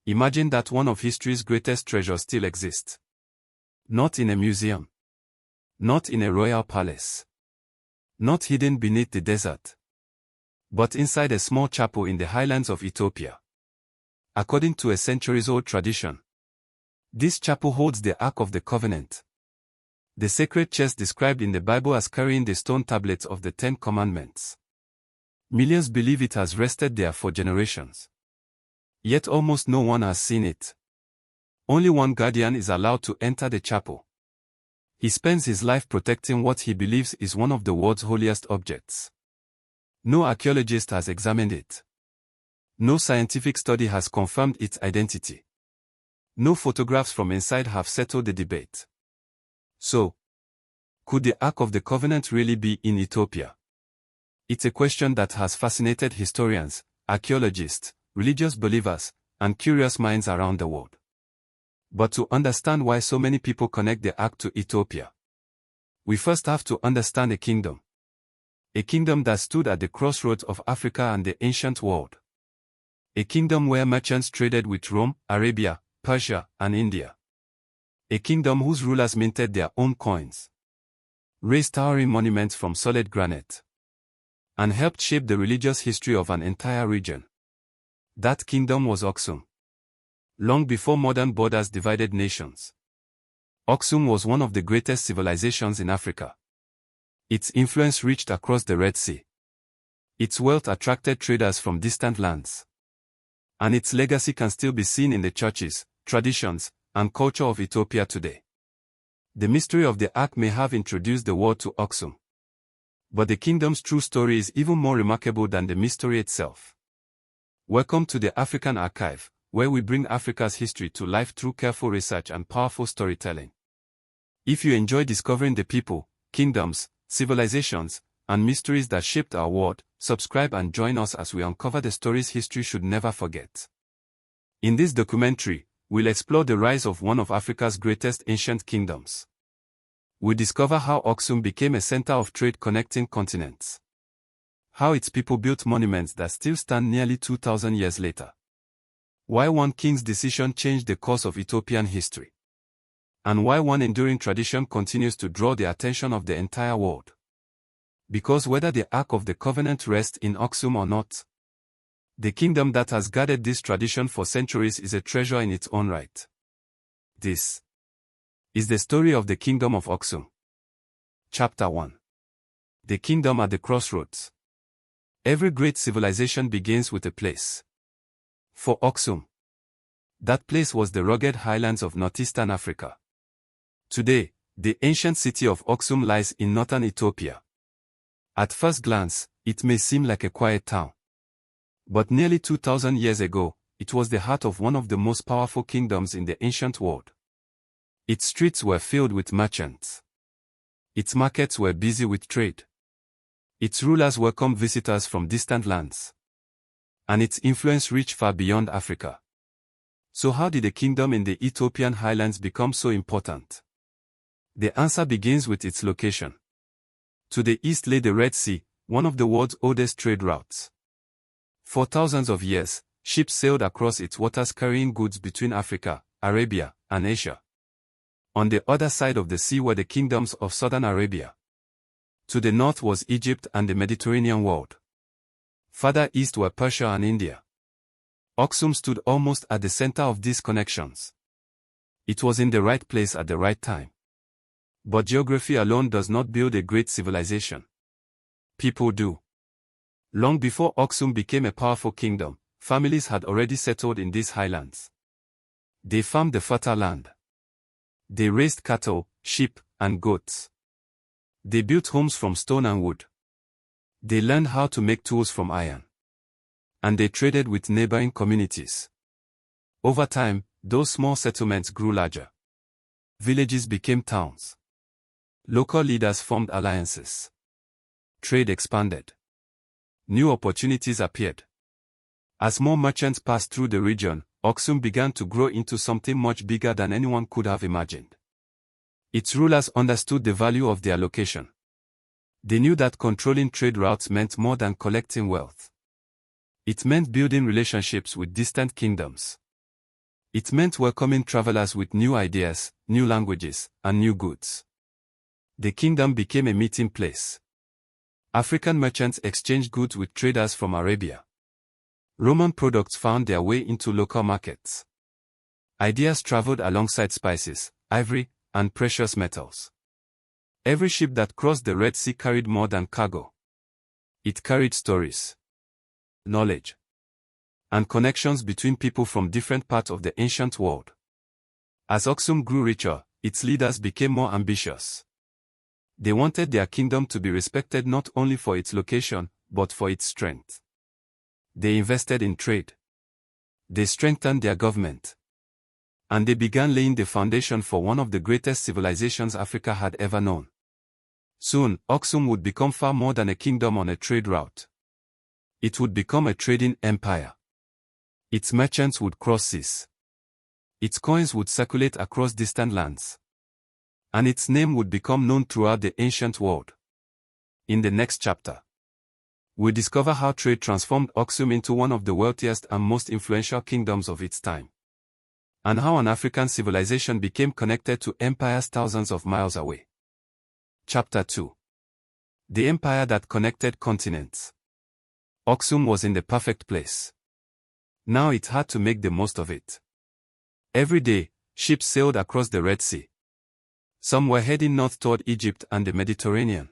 Imagine that one of history's greatest treasures still exists. Not in a museum. Not in a royal palace. Not hidden beneath the desert. But inside a small chapel in the highlands of Ethiopia. According to a centuries-old tradition, this chapel holds the Ark of the Covenant, the sacred chest described in the Bible as carrying the stone tablets of the Ten Commandments. Millions believe it has rested there for generations. Yet almost no one has seen it. Only one guardian is allowed to enter the chapel. He spends his life protecting what he believes is one of the world's holiest objects. No archaeologist has examined it. No scientific study has confirmed its identity. No photographs from inside have settled the debate. So, could the Ark of the Covenant really be in Ethiopia? It's a question that has fascinated historians, archaeologists, religious believers, and curious minds around the world. But to understand why so many people connect the Ark to Ethiopia, we first have to understand a kingdom. A kingdom that stood at the crossroads of Africa and the ancient world. A kingdom where merchants traded with Rome, Arabia, Persia, and India. A kingdom whose rulers minted their own coins, raised towering monuments from solid granite, and helped shape the religious history of an entire region. That kingdom was Aksum. Long before modern borders divided nations, Aksum was one of the greatest civilizations in Africa. Its influence reached across the Red Sea. Its wealth attracted traders from distant lands. And its legacy can still be seen in the churches, traditions, and culture of Ethiopia today. The mystery of the Ark may have introduced the world to Aksum. But the kingdom's true story is even more remarkable than the mystery itself. Welcome to the African Archive, where we bring Africa's history to life through careful research and powerful storytelling. If you enjoy discovering the people, kingdoms, civilizations, and mysteries that shaped our world, subscribe and join us as we uncover the stories history should never forget. In this documentary, we'll explore the rise of one of Africa's greatest ancient kingdoms. We'll discover how Aksum became a center of trade connecting continents. How its people built monuments that still stand nearly 2,000 years later. Why one king's decision changed the course of Ethiopian history. And why one enduring tradition continues to draw the attention of the entire world. Because whether the Ark of the Covenant rests in Aksum or not, the kingdom that has guarded this tradition for centuries is a treasure in its own right. This is the story of the Kingdom of Aksum. Chapter 1. The Kingdom at the Crossroads. Every great civilization begins with a place. For Aksum, that place was the rugged highlands of northeastern Africa. Today, the ancient city of Aksum lies in northern Ethiopia. At first glance, it may seem like a quiet town. But nearly 2,000 years ago, it was the heart of one of the most powerful kingdoms in the ancient world. Its streets were filled with merchants. Its markets were busy with trade. Its rulers welcomed visitors from distant lands. And its influence reached far beyond Africa. So how did the kingdom in the Ethiopian highlands become so important? The answer begins with its location. To the east lay the Red Sea, one of the world's oldest trade routes. For thousands of years, ships sailed across its waters carrying goods between Africa, Arabia, and Asia. On the other side of the sea were the kingdoms of southern Arabia. To the north was Egypt and the Mediterranean world. Farther east were Persia and India. Aksum stood almost at the center of these connections. It was in the right place at the right time. But geography alone does not build a great civilization. People do. Long before Aksum became a powerful kingdom, families had already settled in these highlands. They farmed the fertile land. They raised cattle, sheep, and goats. They built homes from stone and wood. They learned how to make tools from iron. And they traded with neighboring communities. Over time, those small settlements grew larger. Villages became towns. Local leaders formed alliances. Trade expanded. New opportunities appeared. As more merchants passed through the region, Aksum began to grow into something much bigger than anyone could have imagined. Its rulers understood the value of their location. They knew that controlling trade routes meant more than collecting wealth. It meant building relationships with distant kingdoms. It meant welcoming travelers with new ideas, new languages, and new goods. The kingdom became a meeting place. African merchants exchanged goods with traders from Arabia. Roman products found their way into local markets. Ideas traveled alongside spices, ivory, and precious metals. Every ship that crossed the Red Sea carried more than cargo. It carried stories, knowledge, and connections between people from different parts of the ancient world. As Aksum grew richer, its leaders became more ambitious. They wanted their kingdom to be respected not only for its location, but for its strength. They invested in trade. They strengthened their government. And they began laying the foundation for one of the greatest civilizations Africa had ever known. Soon, Aksum would become far more than a kingdom on a trade route. It would become a trading empire. Its merchants would cross seas. Its coins would circulate across distant lands. And its name would become known throughout the ancient world. In the next chapter, we'll discover how trade transformed Aksum into one of the wealthiest and most influential kingdoms of its time, and how an African civilization became connected to empires thousands of miles away. Chapter 2. The empire that connected continents. Aksum was in the perfect place. Now it had to make the most of it. Every day, ships sailed across the Red Sea. Some were heading north toward Egypt and the Mediterranean.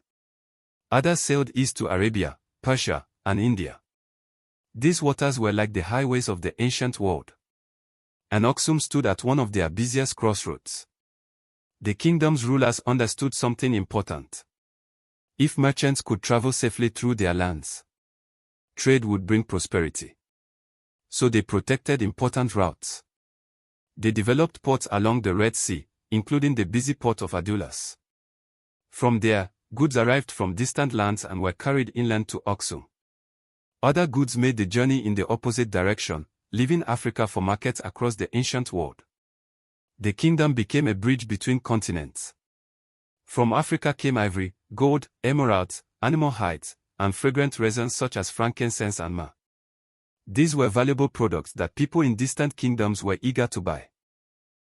Others sailed east to Arabia, Persia, and India. These waters were like the highways of the ancient world. And Aksum stood at one of their busiest crossroads. The kingdom's rulers understood something important. If merchants could travel safely through their lands, trade would bring prosperity. So they protected important routes. They developed ports along the Red Sea, including the busy port of Adulis. From there, goods arrived from distant lands and were carried inland to Aksum. Other goods made the journey in the opposite direction, leaving Africa for markets across the ancient world. The kingdom became a bridge between continents. From Africa came ivory, gold, emeralds, animal hides, and fragrant resins such as frankincense and myrrh. These were valuable products that people in distant kingdoms were eager to buy.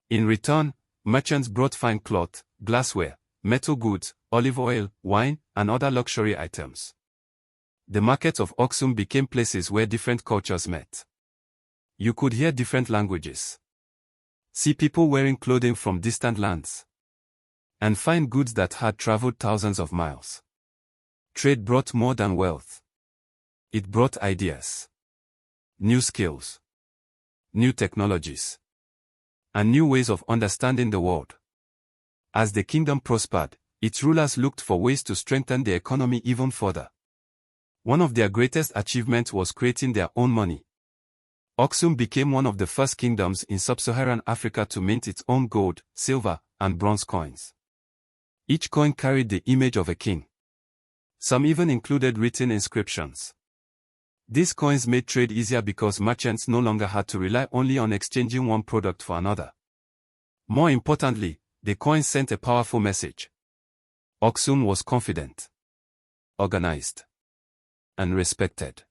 In return, merchants brought fine cloth, glassware, metal goods, olive oil, wine, and other luxury items. The markets of Aksum became places where different cultures met. You could hear different languages, see people wearing clothing from distant lands, and find goods that had traveled thousands of miles. Trade brought more than wealth. It brought ideas, new skills, new technologies, and new ways of understanding the world. As the kingdom prospered, its rulers looked for ways to strengthen the economy even further. One of their greatest achievements was creating their own money. Aksum became one of the first kingdoms in sub-Saharan Africa to mint its own gold, silver, and bronze coins. Each coin carried the image of a king. Some even included written inscriptions. These coins made trade easier because merchants no longer had to rely only on exchanging one product for another. More importantly, the coins sent a powerful message. Aksum was confident, organized, and respected.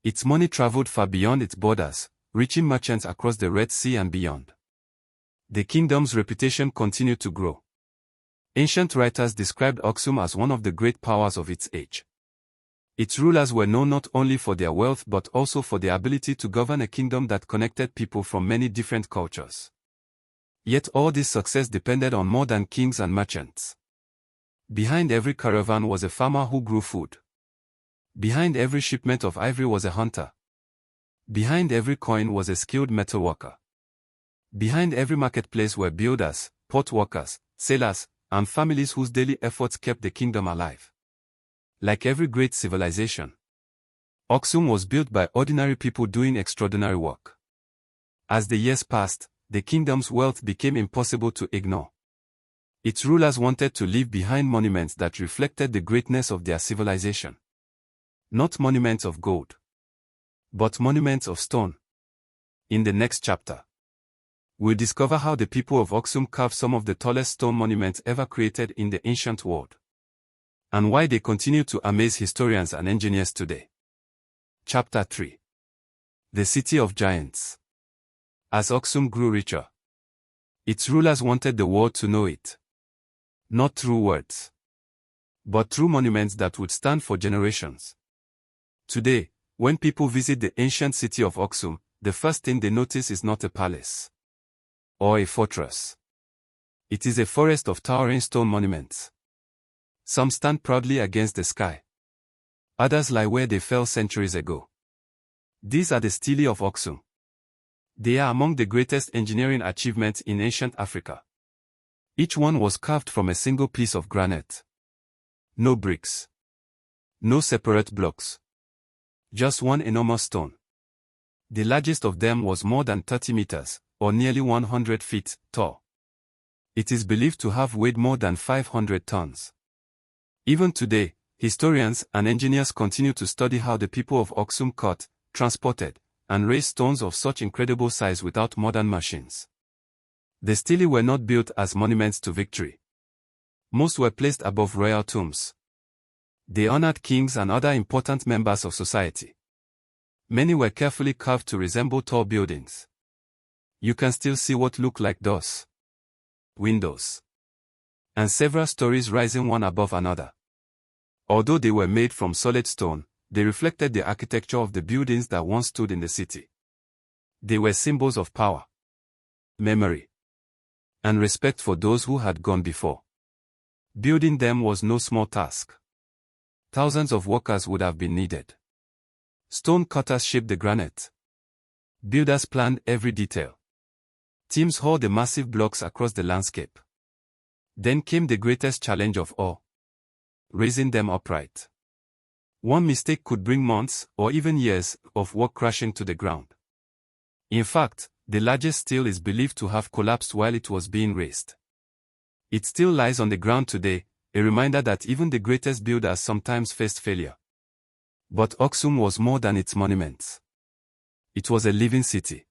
Its money traveled far beyond its borders, reaching merchants across the Red Sea and beyond. The kingdom's reputation continued to grow. Ancient writers described Aksum as one of the great powers of its age. Its rulers were known not only for their wealth but also for their ability to govern a kingdom that connected people from many different cultures. Yet all this success depended on more than kings and merchants. Behind every caravan was a farmer who grew food. Behind every shipment of ivory was a hunter. Behind every coin was a skilled metal worker. Behind every marketplace were builders, port workers, sailors, and families whose daily efforts kept the kingdom alive. Like every great civilization, Aksum was built by ordinary people doing extraordinary work. As the years passed, the kingdom's wealth became impossible to ignore. Its rulers wanted to leave behind monuments that reflected the greatness of their civilization. Not monuments of gold, but monuments of stone. In the next chapter, we'll discover how the people of Aksum carved some of the tallest stone monuments ever created in the ancient world, and why they continue to amaze historians and engineers today. Chapter 3. The City of Giants. As Aksum grew richer, its rulers wanted the world to know it. Not through words, but through monuments that would stand for generations. Today, when people visit the ancient city of Aksum, the first thing they notice is not a palace or a fortress. It is a forest of towering stone monuments. Some stand proudly against the sky. Others lie where they fell centuries ago. These are the stelae of Aksum. They are among the greatest engineering achievements in ancient Africa. Each one was carved from a single piece of granite. No bricks. No separate blocks. Just one enormous stone. The largest of them was more than 30 meters, or nearly 100 feet, tall. It is believed to have weighed more than 500 tons. Even today, historians and engineers continue to study how the people of Aksum cut, transported, and raised stones of such incredible size without modern machines. The stelae were not built as monuments to victory. Most were placed above royal tombs. They honored kings and other important members of society. Many were carefully carved to resemble tall buildings. You can still see what look like doors, windows, and several stories rising one above another. Although they were made from solid stone, they reflected the architecture of the buildings that once stood in the city. They were symbols of power, memory, and respect for those who had gone before. Building them was no small task. Thousands of workers would have been needed. Stone cutters shaped the granite. Builders planned every detail. Teams hauled the massive blocks across the landscape. Then came the greatest challenge of all: raising them upright. One mistake could bring months, or even years, of work crashing to the ground. In fact, the largest stele is believed to have collapsed while it was being raised. It still lies on the ground today, a reminder that even the greatest builders sometimes faced failure. But Aksum was more than its monuments. It was a living city.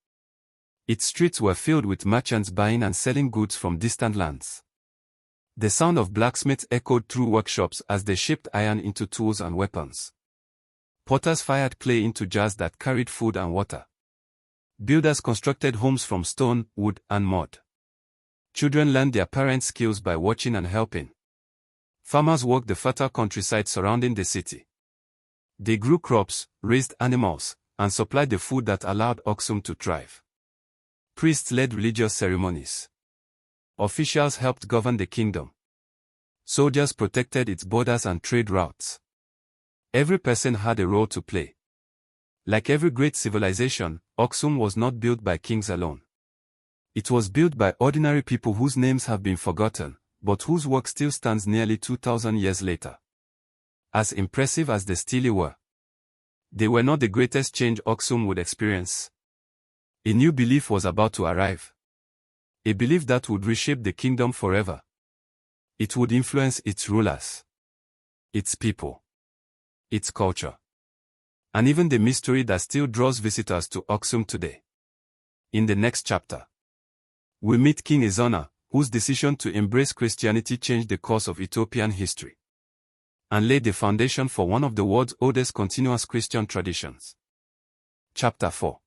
Its streets were filled with merchants buying and selling goods from distant lands. The sound of blacksmiths echoed through workshops as they shaped iron into tools and weapons. Potters fired clay into jars that carried food and water. Builders constructed homes from stone, wood, and mud. Children learned their parents' skills by watching and helping. Farmers worked the fertile countryside surrounding the city. They grew crops, raised animals, and supplied the food that allowed Aksum to thrive. Priests led religious ceremonies. Officials helped govern the kingdom. Soldiers protected its borders and trade routes. Every person had a role to play. Like every great civilization, Aksum was not built by kings alone. It was built by ordinary people whose names have been forgotten, but whose work still stands nearly 2,000 years later. As impressive as the stelae were, they were not the greatest change Aksum would experience. A new belief was about to arrive. A belief that would reshape the kingdom forever. It would influence its rulers, its people, its culture, and even the mystery that still draws visitors to Aksum today. In the next chapter, we meet King Ezana, whose decision to embrace Christianity changed the course of Ethiopian history and laid the foundation for one of the world's oldest continuous Christian traditions. Chapter 4.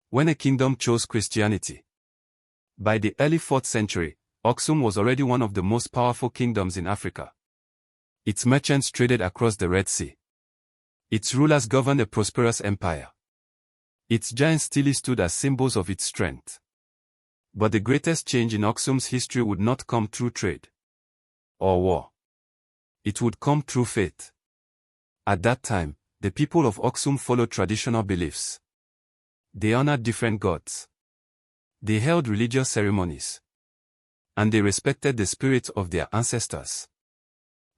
When a kingdom chose Christianity. By the early 4th century, Aksum was already one of the most powerful kingdoms in Africa. Its merchants traded across the Red Sea. Its rulers governed a prosperous empire. Its giant stelae stood as symbols of its strength. But the greatest change in Aksum's history would not come through trade or war. It would come through faith. At that time, the people of Aksum followed traditional beliefs. They honored different gods. They held religious ceremonies. And they respected the spirits of their ancestors.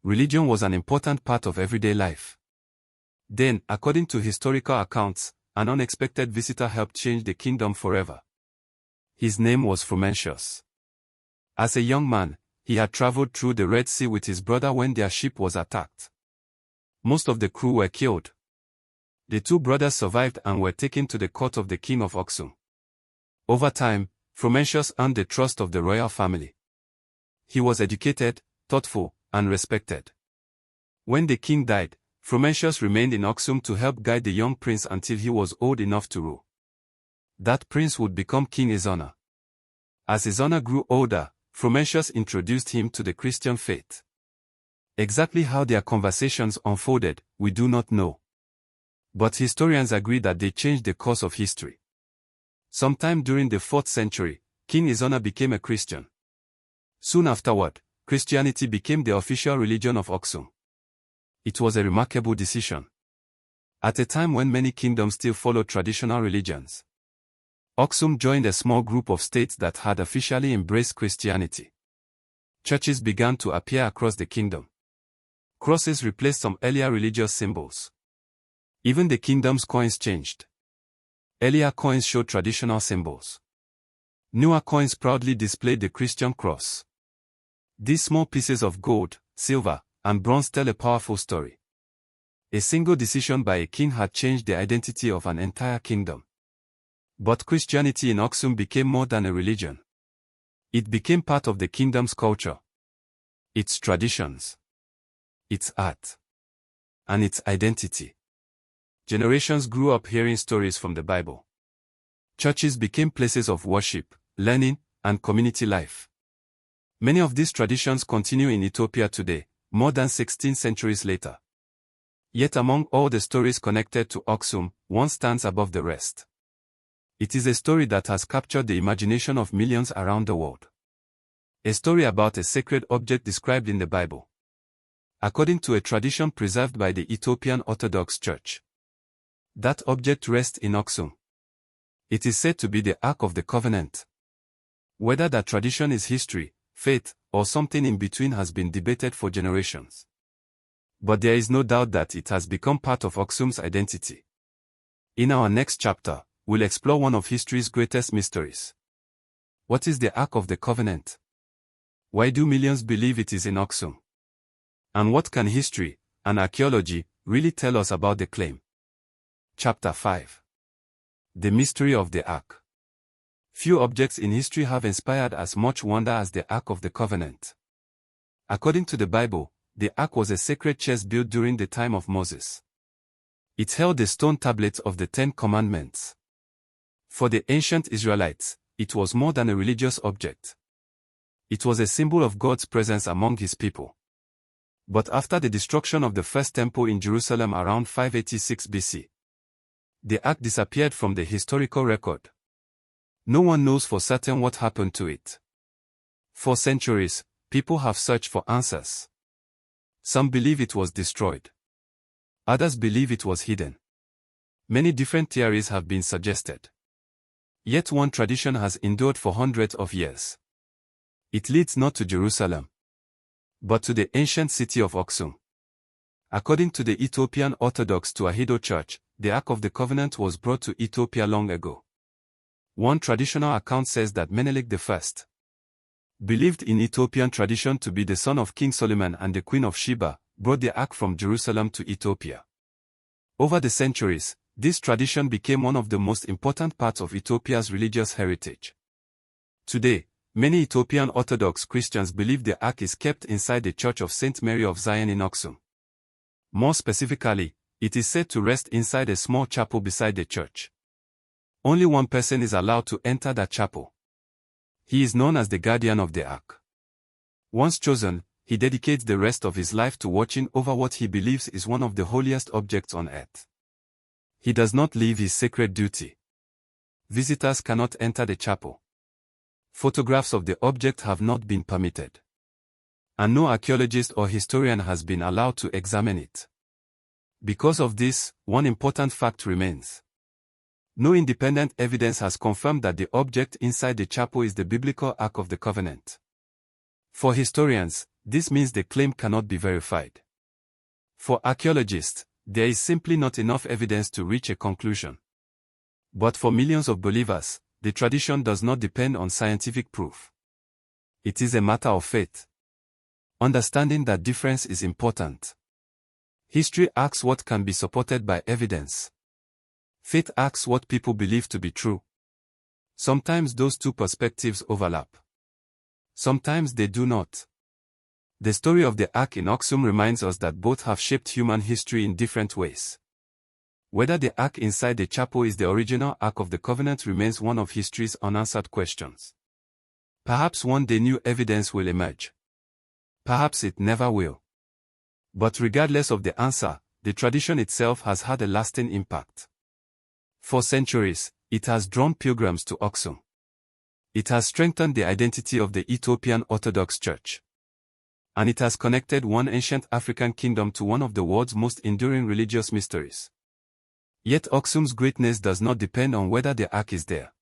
Religion was an important part of everyday life. Then, according to historical accounts, an unexpected visitor helped change the kingdom forever. His name was Frumentius. As a young man, he had traveled through the Red Sea with his brother when their ship was attacked. Most of the crew were killed. The two brothers survived and were taken to the court of the king of Aksum. Over time, Frumentius earned the trust of the royal family. He was educated, thoughtful, and respected. When the king died, Frumentius remained in Aksum to help guide the young prince until he was old enough to rule. that prince would become King Ezana. As Ezana grew older, Frumentius introduced him to the Christian faith. Exactly how their conversations unfolded, we do not know. But historians agree that they changed the course of history. Sometime during the 4th century, King Ezana became a Christian. Soon afterward, Christianity became the official religion of Aksum. It was a remarkable decision. At a time when many kingdoms still followed traditional religions, Aksum joined a small group of states that had officially embraced Christianity. Churches began to appear across the kingdom. Crosses replaced some earlier religious symbols. Even the kingdom's coins changed. Earlier coins showed traditional symbols. Newer coins proudly displayed the Christian cross. These small pieces of gold, silver, and bronze tell a powerful story. A single decision by a king had changed the identity of an entire kingdom. But Christianity in Aksum became more than a religion. It became part of the kingdom's culture, its traditions, its art, and its identity. Generations grew up hearing stories from the Bible. Churches became places of worship, learning, and community life. Many of these traditions continue in Ethiopia today, more than 16 centuries later. Yet among all the stories connected to Aksum, one stands above the rest. It is a story that has captured the imagination of millions around the world. A story about a sacred object described in the Bible. According to a tradition preserved by the Ethiopian Orthodox Church, that object rests in Aksum. It is said to be the Ark of the Covenant. Whether that tradition is history, faith, or something in between has been debated for generations. But there is no doubt that it has become part of Aksum's identity. In our next chapter, we'll explore one of history's greatest mysteries. What is the Ark of the Covenant? Why do millions believe it is in Aksum? And what can history and archaeology really tell us about the claim? Chapter 5. The Mystery of the Ark. Few objects in history have inspired as much wonder as the Ark of the Covenant. According to the Bible, the Ark was a sacred chest built during the time of Moses. It held the stone tablets of the 10 Commandments. For the ancient Israelites, it was more than a religious object. It was a symbol of God's presence among his people. But after the destruction of the first temple in Jerusalem around 586 BC, the Ark disappeared from the historical record. No one knows for certain what happened to it. For centuries, people have searched for answers. Some believe it was destroyed. Others believe it was hidden. Many different theories have been suggested. Yet one tradition has endured for hundreds of years. It leads not to Jerusalem, but to the ancient city of Aksum. According to the Ethiopian Orthodox Tewahedo Church, the Ark of the Covenant was brought to Ethiopia long ago. One traditional account says that Menelik I, believed in Ethiopian tradition to be the son of King Solomon and the Queen of Sheba, brought the Ark from Jerusalem to Ethiopia. Over the centuries, this tradition became one of the most important parts of Ethiopia's religious heritage. Today, many Ethiopian Orthodox Christians believe the Ark is kept inside the Church of St. Mary of Zion in Aksum. More specifically, it is said to rest inside a small chapel beside the church. Only one person is allowed to enter that chapel. He is known as the guardian of the Ark. Once chosen, he dedicates the rest of his life to watching over what he believes is one of the holiest objects on earth. He does not leave his sacred duty. Visitors cannot enter the chapel. Photographs of the object have not been permitted. And no archaeologist or historian has been allowed to examine it. Because of this, one important fact remains. No independent evidence has confirmed that the object inside the chapel is the biblical Ark of the Covenant. For historians, this means the claim cannot be verified. For archaeologists, there is simply not enough evidence to reach a conclusion. But for millions of believers, the tradition does not depend on scientific proof. It is a matter of faith. Understanding that difference is important. History asks what can be supported by evidence. Faith asks what people believe to be true. Sometimes those two perspectives overlap. Sometimes they do not. The story of the Ark in Aksum reminds us that both have shaped human history in different ways. Whether the ark inside the chapel is the original Ark of the Covenant remains one of history's unanswered questions. Perhaps one day new evidence will emerge. Perhaps it never will. But regardless of the answer, the tradition itself has had a lasting impact. For centuries, it has drawn pilgrims to Aksum. It has strengthened the identity of the Ethiopian Orthodox Church. And it has connected one ancient African kingdom to one of the world's most enduring religious mysteries. Yet Aksum's greatness does not depend on whether the ark is there.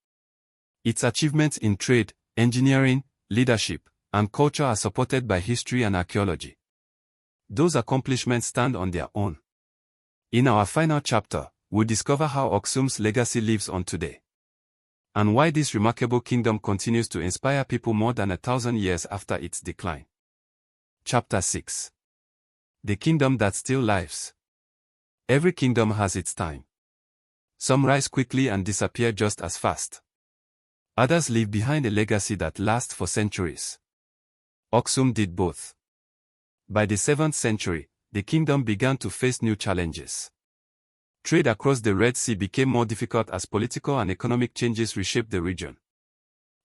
Its achievements in trade, engineering, leadership, and culture are supported by history and archaeology. Those accomplishments stand on their own. In our final chapter, we'll discover how Aksum's legacy lives on today, and why this remarkable kingdom continues to inspire people more than 1,000 years after its decline. Chapter 6. The Kingdom That Still Lives. Every kingdom has its time. Some rise quickly and disappear just as fast. Others leave behind a legacy that lasts for centuries. Aksum did both. By the 7th century, the kingdom began to face new challenges. Trade across the Red Sea became more difficult as political and economic changes reshaped the region.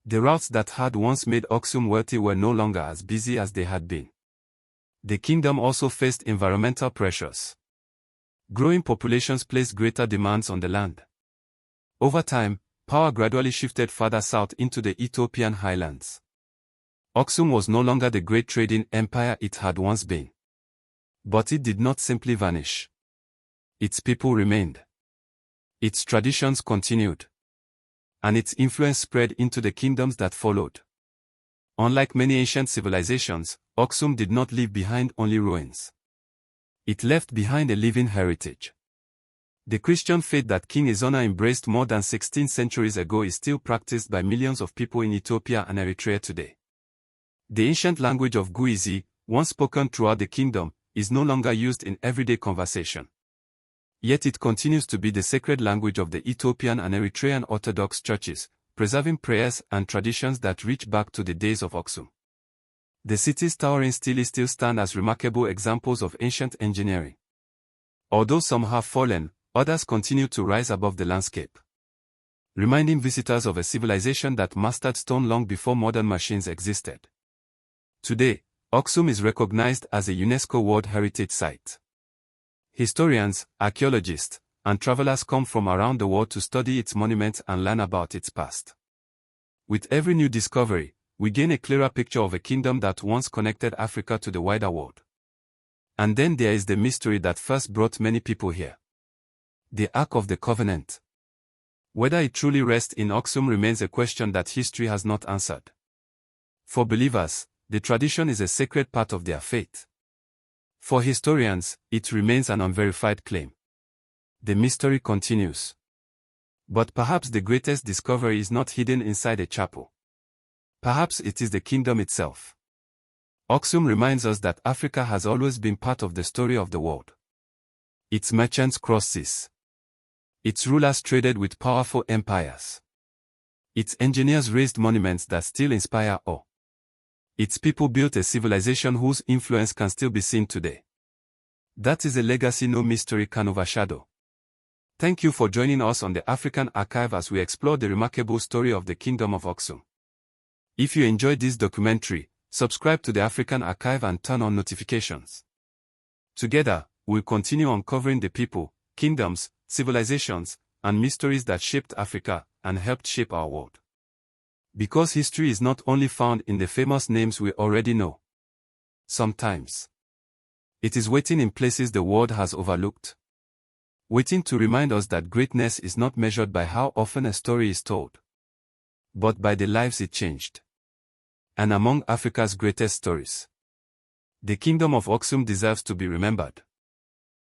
The routes that had once made Aksum wealthy were no longer as busy as they had been. The kingdom also faced environmental pressures. Growing populations placed greater demands on the land. Over time, power gradually shifted further south into the Ethiopian highlands. Aksum was no longer the great trading empire it had once been. But it did not simply vanish. Its people remained. Its traditions continued. And its influence spread into the kingdoms that followed. Unlike many ancient civilizations, Aksum did not leave behind only ruins. It left behind a living heritage. The Christian faith that King Ezana embraced more than 16 centuries ago is still practiced by millions of people in Ethiopia and Eritrea today. The ancient language of Guizi, once spoken throughout the kingdom, is no longer used in everyday conversation. Yet it continues to be the sacred language of the Ethiopian and Eritrean Orthodox churches, preserving prayers and traditions that reach back to the days of Aksum. The city's towering stelae still stand as remarkable examples of ancient engineering. Although some have fallen, others continue to rise above the landscape, reminding visitors of a civilization that mastered stone long before modern machines existed. Today, Aksum is recognized as a UNESCO World Heritage Site. Historians, archaeologists, and travelers come from around the world to study its monuments and learn about its past. With every new discovery, we gain a clearer picture of a kingdom that once connected Africa to the wider world. And then there is the mystery that first brought many people here. The Ark of the Covenant. Whether it truly rests in Aksum remains a question that history has not answered. For believers, the tradition is a sacred part of their faith. For historians, it remains an unverified claim. The mystery continues. But perhaps the greatest discovery is not hidden inside a chapel. Perhaps it is the kingdom itself. Aksum reminds us that Africa has always been part of the story of the world. Its merchants crossed seas. Its rulers traded with powerful empires. Its engineers raised monuments that still inspire awe. Its people built a civilization whose influence can still be seen today. That is a legacy no mystery can overshadow. Thank you for joining us on the African Archive as we explore the remarkable story of the Kingdom of Aksum. If you enjoyed this documentary, subscribe to the African Archive and turn on notifications. Together, we'll continue uncovering the people, kingdoms, civilizations, and mysteries that shaped Africa and helped shape our world. Because history is not only found in the famous names we already know. Sometimes it is waiting in places the world has overlooked. Waiting to remind us that greatness is not measured by how often a story is told, but by the lives it changed. And among Africa's greatest stories, the Kingdom of Aksum deserves to be remembered.